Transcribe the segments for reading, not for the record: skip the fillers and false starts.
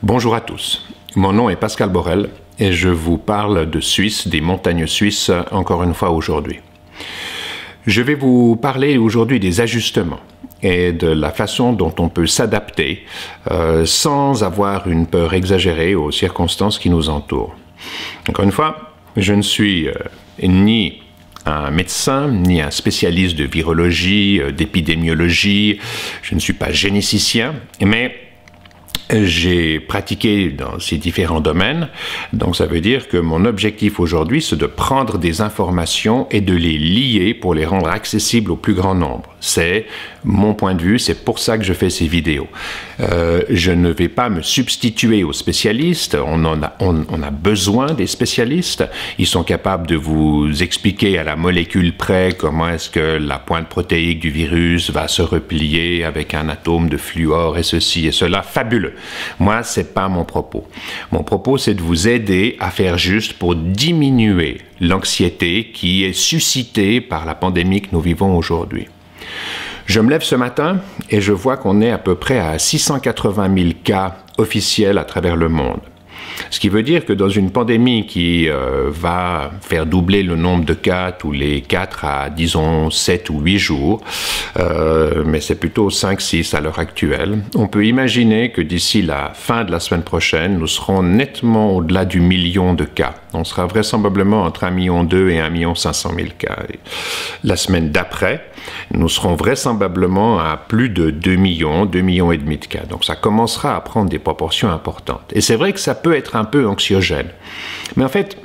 Bonjour à tous, mon nom est Pascal Borel et je vous parle de Suisse, des montagnes suisses, encore une fois aujourd'hui. Je vais vous parler aujourd'hui des ajustements et de la façon dont on peut s'adapter sans avoir une peur exagérée aux circonstances qui nous entourent. Encore une fois, je ne suis ni un médecin, ni un spécialiste de virologie, d'épidémiologie, je ne suis pas généticien, mais j'ai pratiqué dans ces différents domaines, donc ça veut dire que mon objectif aujourd'hui, c'est de prendre des informations et de les lier pour les rendre accessibles au plus grand nombre. C'est mon point de vue, c'est pour ça que je fais ces vidéos. Je ne vais pas me substituer aux spécialistes, on a besoin des spécialistes, ils sont capables de vous expliquer à la molécule près comment est-ce que la pointe protéique du virus va se replier avec un atome de fluor et ceci et cela, fabuleux. Moi, c'est pas mon propos. Mon propos, c'est de vous aider à faire juste pour diminuer l'anxiété qui est suscitée par la pandémie que nous vivons aujourd'hui. Je me lève ce matin et je vois qu'on est à peu près à 680 000 cas officiels à travers le monde. Ce qui veut dire que dans une pandémie qui va faire doubler le nombre de cas tous les 4 à, disons, 7 ou 8 jours, mais c'est plutôt 5-6 à l'heure actuelle, on peut imaginer que d'ici la fin de la semaine prochaine, nous serons nettement au-delà du million de cas. On sera vraisemblablement entre 1,2 million et 1,5 million cas. Et la semaine d'après, nous serons vraisemblablement à plus de 2 millions et demi de cas. Donc ça commencera à prendre des proportions importantes. Et c'est vrai que ça peut être un peu anxiogène. Mais en fait,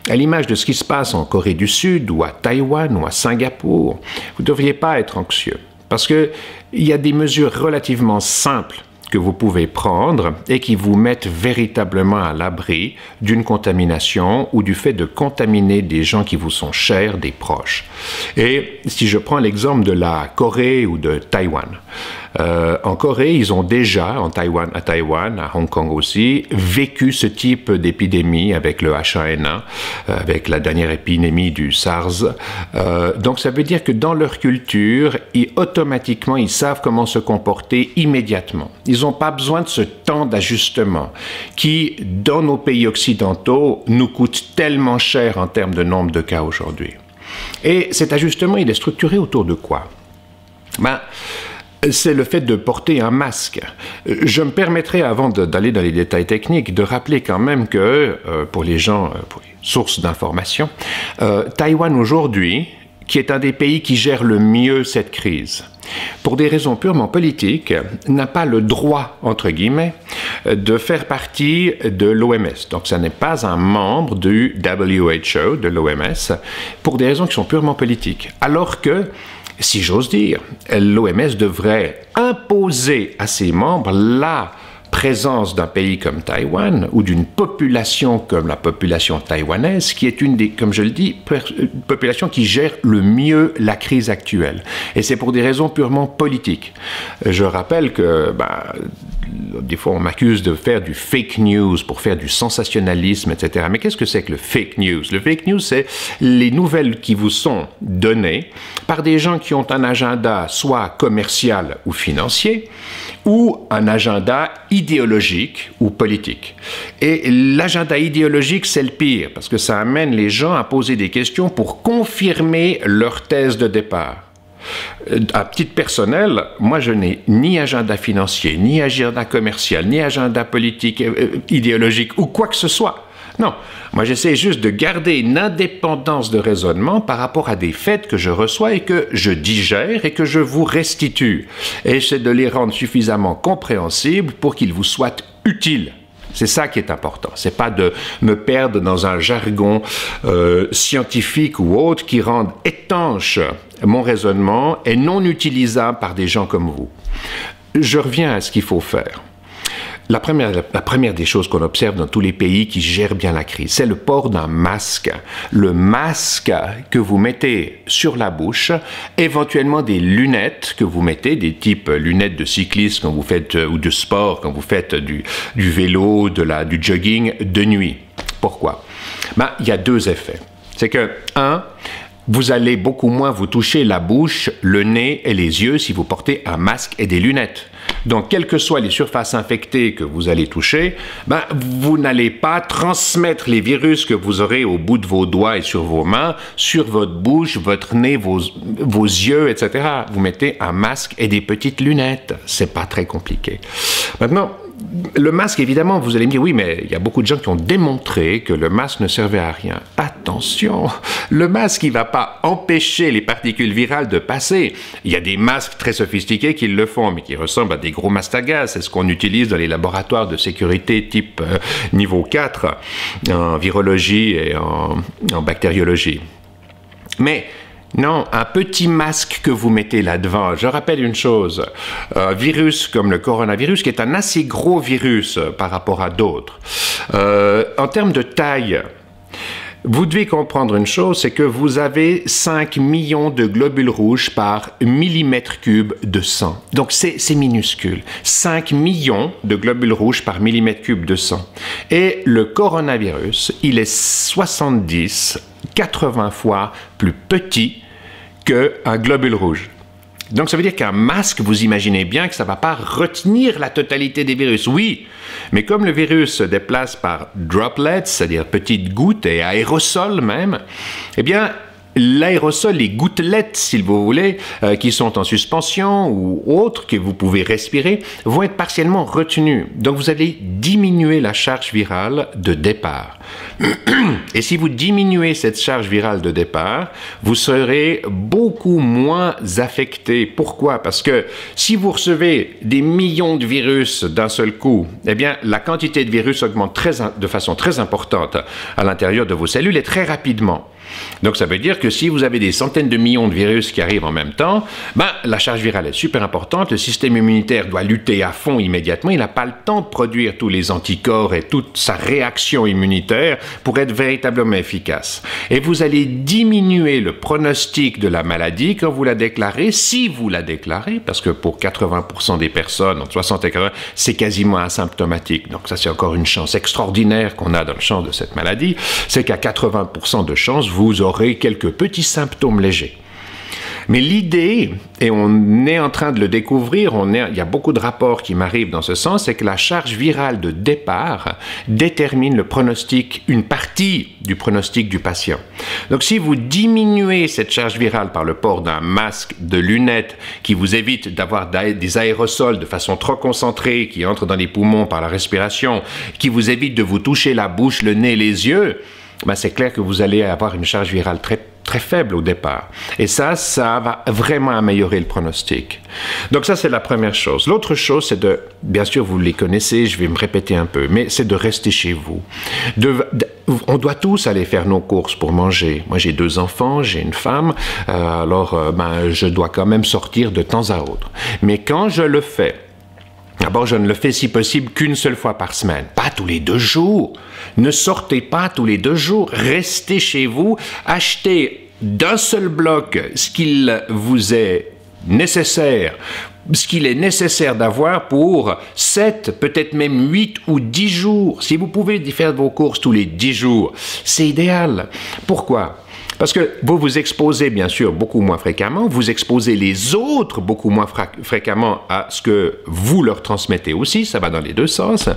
à l'image de ce qui se passe en Corée du Sud ou à Taïwan ou à Singapour, vous ne devriez pas être anxieux. Parce qu'il y a des mesures relativement simples que vous pouvez prendre et qui vous mettent véritablement à l'abri d'une contamination ou du fait de contaminer des gens qui vous sont chers, des proches. Et si je prends l'exemple de la Corée ou de Taïwan, en Corée, ils ont déjà, à Taïwan, à Hong Kong aussi, vécu ce type d'épidémie avec le H1N1, avec la dernière épidémie du SARS. Donc ça veut dire que dans leur culture, automatiquement, ils savent comment se comporter immédiatement. Ils n'ont pas besoin de ce temps d'ajustement qui, dans nos pays occidentaux, nous coûte tellement cher en termes de nombre de cas aujourd'hui. Et cet ajustement, il est structuré autour de quoi? C'est le fait de porter un masque. Je me permettrai, avant d'aller dans les détails techniques, de rappeler quand même que, pour les gens, pour les sources d'information, Taïwan aujourd'hui, qui est un des pays qui gère le mieux cette crise, pour des raisons purement politiques, n'a pas le droit, entre guillemets, de faire partie de l'OMS. Donc, ça n'est pas un membre du WHO, de l'OMS, pour des raisons qui sont purement politiques. Alors que, si j'ose dire, l'OMS devrait imposer à ses membres la présence d'un pays comme Taïwan ou d'une population comme la population taïwanaise, qui est une des, comme je le dis, population qui gère le mieux la crise actuelle. Et c'est pour des raisons purement politiques. Je rappelle que, des fois on m'accuse de faire du fake news pour faire du sensationnalisme, etc. Mais qu'est-ce que c'est que le fake news? Le fake news, c'est les nouvelles qui vous sont données par des gens qui ont un agenda soit commercial ou financier, ou un agenda idéologique ou politique. Et l'agenda idéologique, c'est le pire, parce que ça amène les gens à poser des questions pour confirmer leur thèse de départ. À titre personnel, moi je n'ai ni agenda financier, ni agenda commercial, ni agenda politique, idéologique ou quoi que ce soit. Non, moi j'essaie juste de garder une indépendance de raisonnement par rapport à des faits que je reçois et que je digère et que je vous restitue. Et c'est de les rendre suffisamment compréhensibles pour qu'ils vous soient utiles. C'est ça qui est important. C'est pas de me perdre dans un jargon scientifique ou autre qui rende étanche mon raisonnement et non utilisable par des gens comme vous. Je reviens à ce qu'il faut faire. La première des choses qu'on observe dans tous les pays qui gèrent bien la crise, c'est le port d'un masque. Le masque que vous mettez sur la bouche, éventuellement des lunettes que vous mettez, des types lunettes de cycliste quand vous faites, ou de sport, quand vous faites du vélo, du jogging de nuit. Pourquoi? Il y a deux effets. C'est que, vous allez beaucoup moins vous toucher la bouche, le nez et les yeux si vous portez un masque et des lunettes. Donc, quelles que soient les surfaces infectées que vous allez toucher, vous n'allez pas transmettre les virus que vous aurez au bout de vos doigts et sur vos mains, sur votre bouche, votre nez, vos yeux, etc. Vous mettez un masque et des petites lunettes. C'est pas très compliqué. Maintenant, le masque, évidemment, vous allez me dire, oui, mais il y a beaucoup de gens qui ont démontré que le masque ne servait à rien. Attention, le masque, il ne va pas empêcher les particules virales de passer. Il y a des masques très sophistiqués qui le font, mais qui ressemblent à des gros masques à gaz. C'est ce qu'on utilise dans les laboratoires de sécurité type niveau 4, en virologie et en bactériologie. Mais non, un petit masque que vous mettez là-devant. Je rappelle une chose, un virus comme le coronavirus, qui est un assez gros virus par rapport à d'autres, en termes de taille, vous devez comprendre une chose, c'est que vous avez 5 millions de globules rouges par millimètre cube de sang. Donc c'est minuscule. 5 millions de globules rouges par millimètre cube de sang. Et le coronavirus, il est 70, 80 fois plus petit qu'un globule rouge. Donc ça veut dire qu'un masque, vous imaginez bien que ça ne va pas retenir la totalité des virus. Oui, mais comme le virus se déplace par droplets, c'est-à-dire petites gouttes et aérosols même, eh bien, l'aérosol, les gouttelettes, si vous voulez, qui sont en suspension ou autres, que vous pouvez respirer, vont être partiellement retenues. Donc, vous allez diminuer la charge virale de départ. Et si vous diminuez cette charge virale de départ, vous serez beaucoup moins affecté. Pourquoi? Parce que si vous recevez des millions de virus d'un seul coup, eh bien, la quantité de virus augmente de façon très importante à l'intérieur de vos cellules et très rapidement. Donc, ça veut dire que si vous avez des centaines de millions de virus qui arrivent en même temps, la charge virale est super importante, le système immunitaire doit lutter à fond immédiatement, il n'a pas le temps de produire tous les anticorps et toute sa réaction immunitaire pour être véritablement efficace. Et vous allez diminuer le pronostic de la maladie quand vous la déclarez, si vous la déclarez, parce que pour 80% des personnes, entre 60 et 80, c'est quasiment asymptomatique. Donc ça, c'est encore une chance extraordinaire qu'on a dans le champ de cette maladie, c'est qu'à 80% de chance, vous aurez quelques petits symptômes légers. Mais l'idée, et on est en train de le découvrir, il y a beaucoup de rapports qui m'arrivent dans ce sens, c'est que la charge virale de départ détermine le pronostic, une partie du pronostic du patient. Donc si vous diminuez cette charge virale par le port d'un masque, de lunettes, qui vous évite d'avoir des aérosols de façon trop concentrée, qui entrent dans les poumons par la respiration, qui vous évite de vous toucher la bouche, le nez, les yeux, c'est clair que vous allez avoir une charge virale très faible au départ. Et ça va vraiment améliorer le pronostic. Donc ça, c'est la première chose. L'autre chose, c'est bien sûr, vous les connaissez, je vais me répéter un peu, mais c'est de rester chez vous. On doit tous aller faire nos courses pour manger. Moi, j'ai 2 enfants, j'ai une femme, alors je dois quand même sortir de temps à autre. Mais quand je le fais, d'abord, je ne le fais si possible qu'une seule fois par semaine, pas tous les 2 jours. Ne sortez pas tous les 2 jours, restez chez vous, achetez d'un seul bloc ce qu'il vous est nécessaire, ce qu'il est nécessaire d'avoir pour 7, peut-être même 8 ou 10 jours. Si vous pouvez faire vos courses tous les 10 jours, c'est idéal. Pourquoi ? Parce que vous vous exposez, bien sûr, beaucoup moins fréquemment, vous exposez les autres beaucoup moins fréquemment à ce que vous leur transmettez aussi, ça va dans les 2 sens.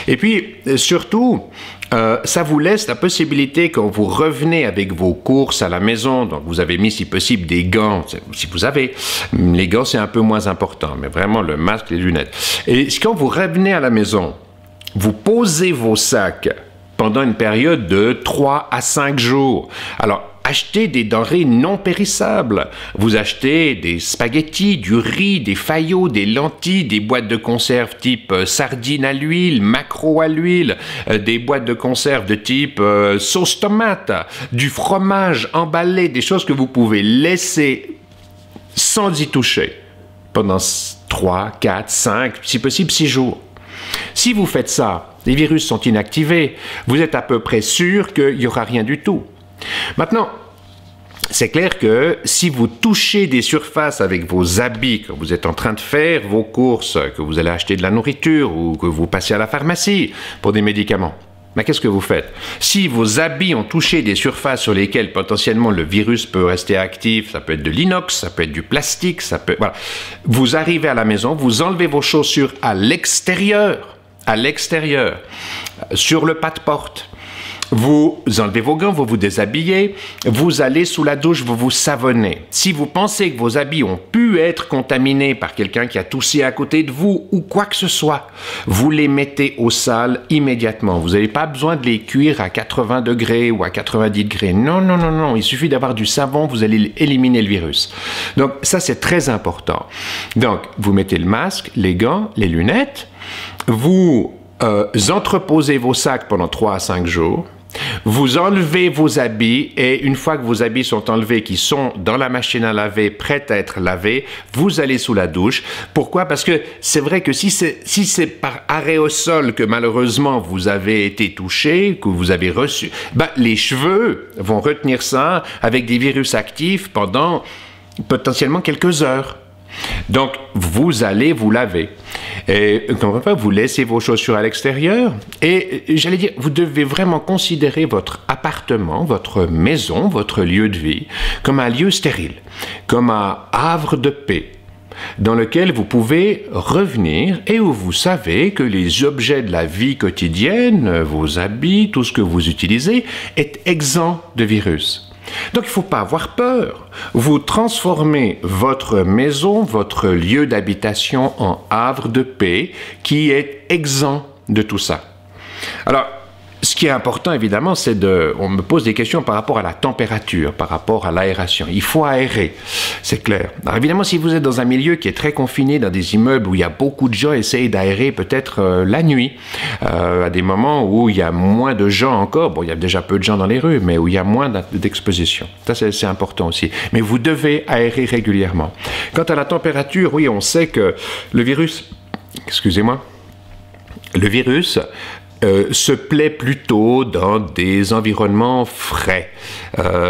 Et puis, surtout, ça vous laisse la possibilité, quand vous revenez avec vos courses à la maison, donc vous avez mis, si possible, des gants, si vous avez, les gants, c'est un peu moins important, mais vraiment le masque, les lunettes. Et quand vous revenez à la maison, vous posez vos sacs pendant une période de 3 à 5 jours. Alors, achetez des denrées non périssables. Vous achetez des spaghettis, du riz, des faillots, des lentilles, des boîtes de conserve type sardines à l'huile, maquereaux à l'huile, des boîtes de conserve de type sauce tomate, du fromage emballé, des choses que vous pouvez laisser sans y toucher pendant 3, 4, 5, si possible 6 jours. Si vous faites ça, les virus sont inactivés, vous êtes à peu près sûr qu'il n'y aura rien du tout. Maintenant, c'est clair que si vous touchez des surfaces avec vos habits, quand vous êtes en train de faire vos courses, que vous allez acheter de la nourriture ou que vous passez à la pharmacie pour des médicaments, Mais qu'est-ce que vous faites? Si vos habits ont touché des surfaces sur lesquelles potentiellement le virus peut rester actif, ça peut être de l'inox, ça peut être du plastique, ça peut... Voilà. Vous arrivez à la maison, vous enlevez vos chaussures à l'extérieur, sur le pas de porte. Vous enlevez vos gants, vous vous déshabillez, vous allez sous la douche, vous vous savonnez. Si vous pensez que vos habits ont pu être contaminés par quelqu'un qui a toussé à côté de vous ou quoi que ce soit, vous les mettez au sale immédiatement. Vous n'avez pas besoin de les cuire à 80 degrés ou à 90 degrés. Non, non, non, non. Il suffit d'avoir du savon, vous allez éliminer le virus. Donc ça, c'est très important. Donc, vous mettez le masque, les gants, les lunettes, vous entreposez vos sacs pendant 3 à 5 jours. Vous enlevez vos habits et une fois que vos habits sont enlevés, qui sont dans la machine à laver, prêts à être lavés, vous allez sous la douche. Pourquoi? Parce que c'est vrai que si c'est par arrêt au sol que malheureusement vous avez été touché, que vous avez reçu, les cheveux vont retenir ça avec des virus actifs pendant potentiellement quelques heures. Donc, vous allez vous laver. Et vous laissez vos chaussures à l'extérieur. Et j'allais dire, vous devez vraiment considérer votre appartement, votre maison, votre lieu de vie, comme un lieu stérile, comme un havre de paix, dans lequel vous pouvez revenir et où vous savez que les objets de la vie quotidienne, vos habits, tout ce que vous utilisez, est exempt de virus. Donc, il ne faut pas avoir peur. Vous transformez votre maison, votre lieu d'habitation en havre de paix qui est exempt de tout ça. Alors, ce qui est important, évidemment, c'est on me pose des questions par rapport à la température, par rapport à l'aération. Il faut aérer, c'est clair. Alors, évidemment, si vous êtes dans un milieu qui est très confiné, dans des immeubles où il y a beaucoup de gens, essayez d'aérer peut-être la nuit, à des moments où il y a moins de gens encore. Bon, il y a déjà peu de gens dans les rues, mais où il y a moins d'exposition. Ça, c'est important aussi. Mais vous devez aérer régulièrement. Quant à la température, oui, on sait que le virus... Excusez-moi. Le virus... se plaît plutôt dans des environnements frais.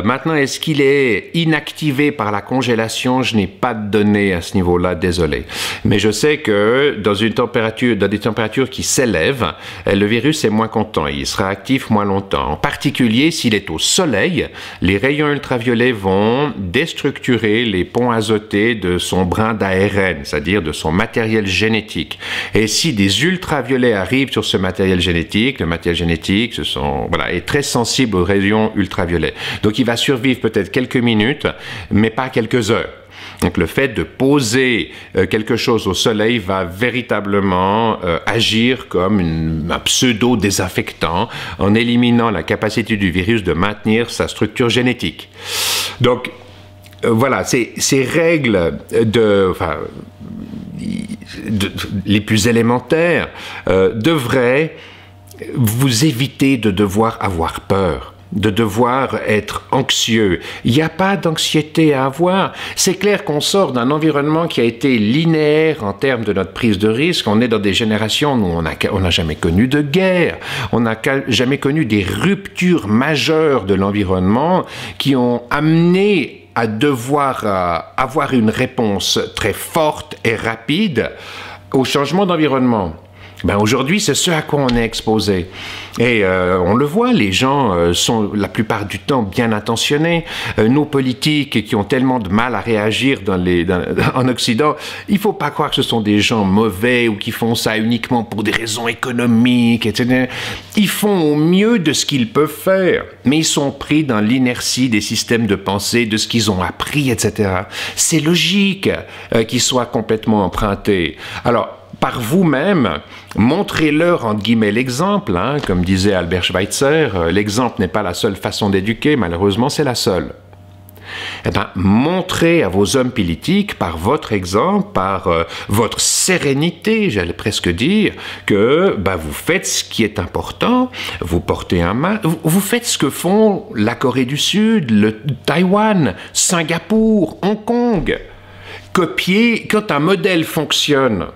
Maintenant, est-ce qu'il est inactivé par la congélation? Je n'ai pas de données à ce niveau-là, désolé. Mais je sais que dans des températures qui s'élèvent, le virus est moins content. Il sera actif moins longtemps. En particulier, s'il est au soleil, les rayons ultraviolets vont déstructurer les ponts azotés de son brin d'ARN, c'est-à-dire de son matériel génétique. Et si des ultraviolets arrivent sur ce matériel génétique, le matériel génétique est très sensible aux rayons ultraviolets. Donc il va survivre peut-être quelques minutes, mais pas quelques heures. Donc le fait de poser quelque chose au soleil va véritablement agir comme un pseudo-désinfectant en éliminant la capacité du virus de maintenir sa structure génétique. Donc voilà, ces règles les plus élémentaires devraient vous éviter de devoir avoir peur, de devoir être anxieux. Il n'y a pas d'anxiété à avoir. C'est clair qu'on sort d'un environnement qui a été linéaire en termes de notre prise de risque. On est dans des générations où on n'a jamais connu de guerre, on n'a jamais connu des ruptures majeures de l'environnement qui ont amené à devoir avoir une réponse très forte et rapide au changement d'environnement. Aujourd'hui, c'est ce à quoi on est exposé. Et on le voit, les gens sont la plupart du temps bien intentionnés. Nos politiques qui ont tellement de mal à réagir en Occident, il ne faut pas croire que ce sont des gens mauvais ou qui font ça uniquement pour des raisons économiques, etc. Ils font au mieux de ce qu'ils peuvent faire, mais ils sont pris dans l'inertie des systèmes de pensée, de ce qu'ils ont appris, etc. C'est logique qu'ils soient complètement empruntés. Alors, par vous-même, montrez-leur, entre guillemets, l'exemple, comme disait Albert Schweitzer, l'exemple n'est pas la seule façon d'éduquer, malheureusement, c'est la seule. Montrez à vos hommes politiques, par votre exemple, par votre sérénité, j'allais presque dire, que vous faites ce qui est important, vous portez un masque, vous faites ce que font la Corée du Sud, le Taïwan, Singapour, Hong Kong. Copiez, quand un modèle fonctionne,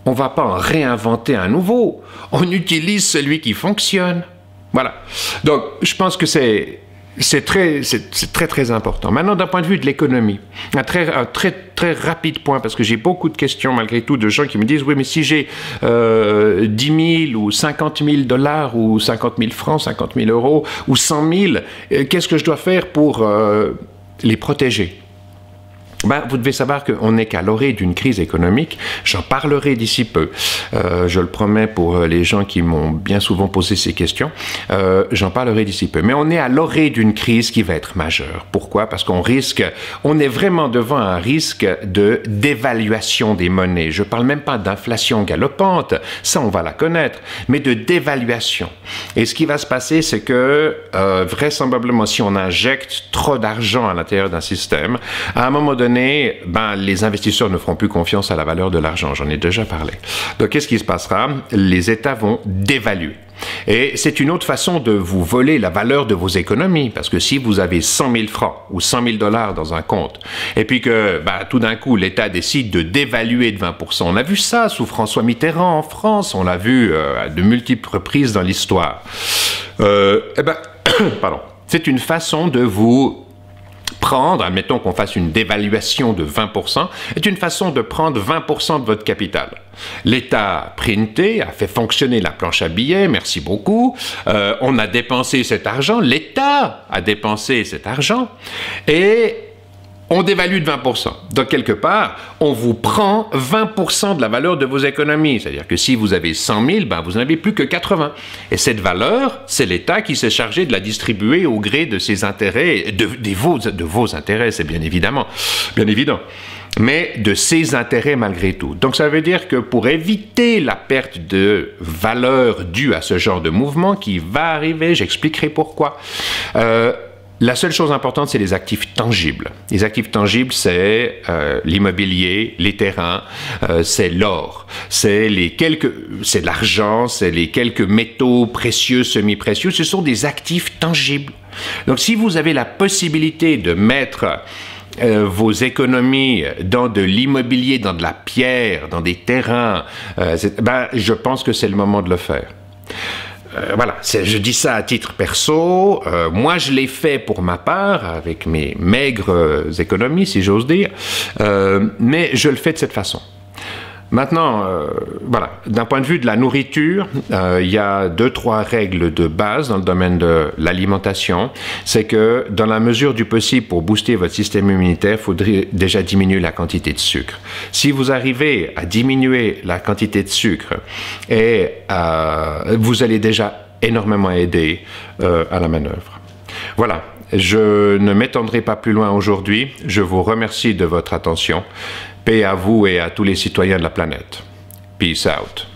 on ne va pas en réinventer un nouveau. On utilise celui qui fonctionne. Voilà. Donc, je pense que c'est C'est très important. Maintenant, d'un point de vue de l'économie, un très rapide point, parce que j'ai beaucoup de questions malgré tout de gens qui me disent « Oui, mais si j'ai 10 000 ou 50 000 $ ou 50 000 francs, 50 000 euros ou 100 000, qu'est-ce que je dois faire pour les protéger ?» Vous devez savoir qu'on n'est qu'à l'orée d'une crise économique. J'en parlerai d'ici peu. Je le promets pour les gens qui m'ont bien souvent posé ces questions. J'en parlerai d'ici peu. Mais on est à l'orée d'une crise qui va être majeure. Pourquoi? Parce on est vraiment devant un risque de dévaluation des monnaies. Je ne parle même pas d'inflation galopante, ça on va la connaître, mais de dévaluation. Et ce qui va se passer, c'est que vraisemblablement, si on injecte trop d'argent à l'intérieur d'un système, à un moment donné, les investisseurs ne feront plus confiance à la valeur de l'argent. J'en ai déjà parlé. Donc, qu'est-ce qui se passera? Les États vont dévaluer. Et c'est une autre façon de vous voler la valeur de vos économies. Parce que si vous avez 100 000 francs ou 100 000 $ dans un compte, et puis que tout d'un coup, l'État décide de dévaluer de 20%. On a vu ça sous François Mitterrand en France. On l'a vu à de multiples reprises dans l'histoire. Pardon. C'est une façon de vous prendre, admettons qu'on fasse une dévaluation de 20%, est une façon de prendre 20% de votre capital. L'État a printé, a fait fonctionner la planche à billets, merci beaucoup. On a dépensé cet argent, l'État a dépensé cet argent, et on dévalue de 20%. Donc, quelque part, on vous prend 20% de la valeur de vos économies. C'est-à-dire que si vous avez 100 000, vous n'en avez plus que 80. Et cette valeur, c'est l'État qui s'est chargé de la distribuer au gré de ses intérêts, de vos intérêts, c'est bien évident. Mais de ses intérêts malgré tout. Donc, ça veut dire que pour éviter la perte de valeur due à ce genre de mouvement qui va arriver, j'expliquerai pourquoi, la seule chose importante, c'est les actifs tangibles. Les actifs tangibles, c'est l'immobilier, les terrains, c'est l'or, c'est l'argent, c'est les quelques métaux précieux, semi-précieux. Ce sont des actifs tangibles. Donc, si vous avez la possibilité de mettre vos économies dans de l'immobilier, dans de la pierre, dans des terrains, je pense que c'est le moment de le faire. Voilà, je dis ça à titre perso. Moi, je l'ai fait pour ma part, avec mes maigres économies, si j'ose dire, mais je le fais de cette façon. Maintenant, voilà, d'un point de vue de la nourriture, il y a 2-3 règles de base dans le domaine de l'alimentation. C'est que dans la mesure du possible, pour booster votre système immunitaire, il faudrait déjà diminuer la quantité de sucre. Si vous arrivez à diminuer la quantité de sucre, vous allez déjà énormément aider à la manœuvre. Voilà. Je ne m'étendrai pas plus loin aujourd'hui. Je vous remercie de votre attention. Paix à vous et à tous les citoyens de la planète. Peace out.